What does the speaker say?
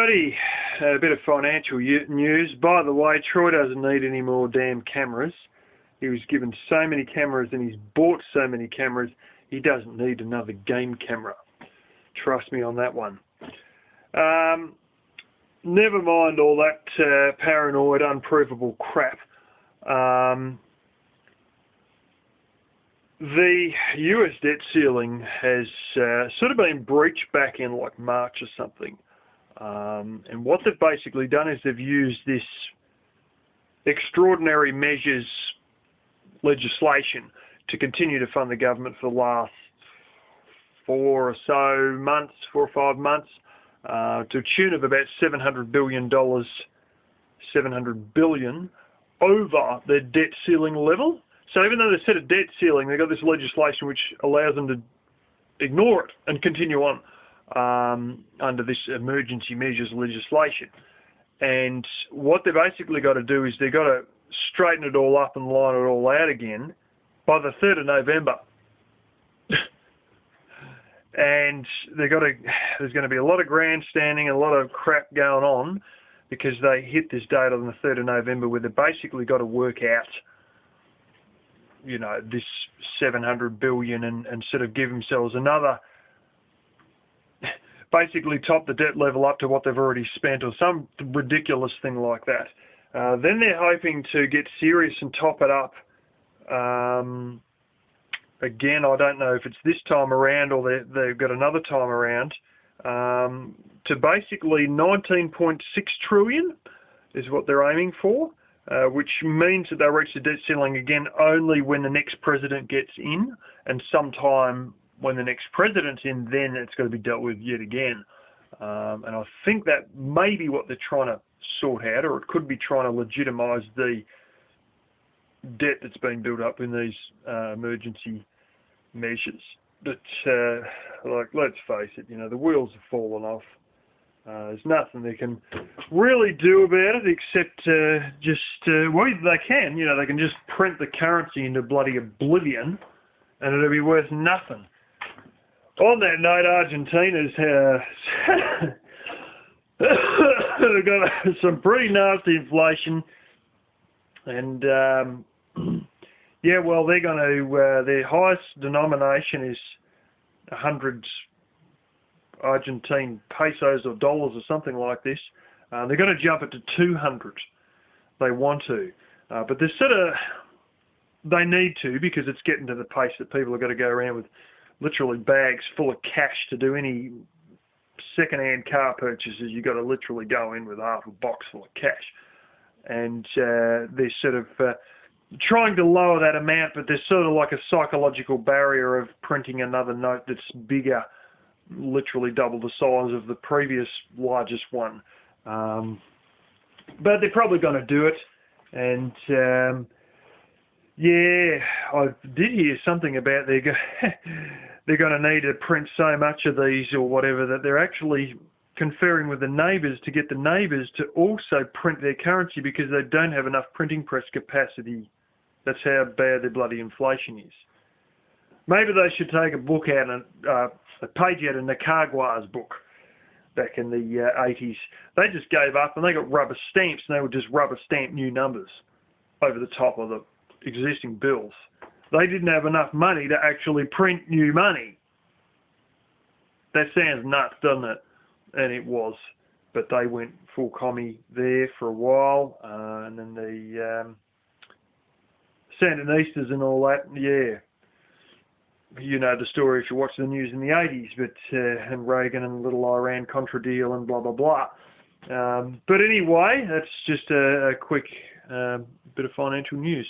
Alrighty, a bit of financial news. By the way, Troy doesn't need any more damn cameras. He was given so many cameras and he's bought so many cameras, he doesn't need another game camera. Trust me on that one. Never mind all that paranoid, unprovable crap. The US debt ceiling has sort of been breached back in like March or something. And what they've basically done is they've used this extraordinary measures legislation to continue to fund the government for the last 4 or 5 months, to a tune of about $700 billion, $700 billion over their debt ceiling level. So even though they set a debt ceiling, they've got this legislation which allows them to ignore it and continue on under this emergency measures legislation. And what they've basically got to do is they've got to straighten it all up and line it all out again by the 3rd of November. And there's going to be a lot of grandstanding and a lot of crap going on because they hit this date on the 3rd of November where they've basically got to work out, you know, this $700 billion and sort of give themselves another, basically top the debt level up to what they've already spent or some ridiculous thing like that. Then they're hoping to get serious and top it up. Again, I don't know if it's this time around or they've got another time around, to basically 19.6 trillion is what they're aiming for, which means that they'll reach the debt ceiling again only when the next president gets in, and sometime when the next president's in, then it's going to be dealt with yet again. And I think that may be what they're trying to sort out, or it could be trying to legitimise the debt that's been built up in these emergency measures. But like, let's face it, you know, the wheels have fallen off. There's nothing they can really do about it except well, they can, you know, they can just print the currency into bloody oblivion and it'll be worth nothing. On that note, Argentina's they've got some pretty nasty inflation, and yeah, well, they're going to their highest denomination is 100 Argentine pesos or dollars or something like this. They're going to jump it to 200. They want to, but they're they need to, because it's getting to the pace that people are going to go around with literally bags full of cash to do any second-hand car purchases. You've got to literally go in with half a box full of cash. And they're sort of trying to lower that amount, but there's sort of like a psychological barrier of printing another note that's bigger, literally double the size of the previous largest one. But they're probably going to do it. And yeah, I did hear something about they're going to need to print so much of these or whatever that they're actually conferring with the neighbours to get the neighbours to also print their currency because they don't have enough printing press capacity. That's how bad their bloody inflation is. Maybe they should take a book out, a page out of Nicaragua's book back in the 80s. They just gave up and they got rubber stamps and they would just rubber stamp new numbers over the top of the existing bills. They didn't have enough money to actually print new money. That sounds nuts, doesn't it? And it was. But they went full commie there for a while. And then the Sandinistas and all that, yeah. You know the story if you watch the news in the 80s, but and Reagan and the little Iran-Contra deal and blah, blah, blah. But anyway, that's just a quick bit of financial news.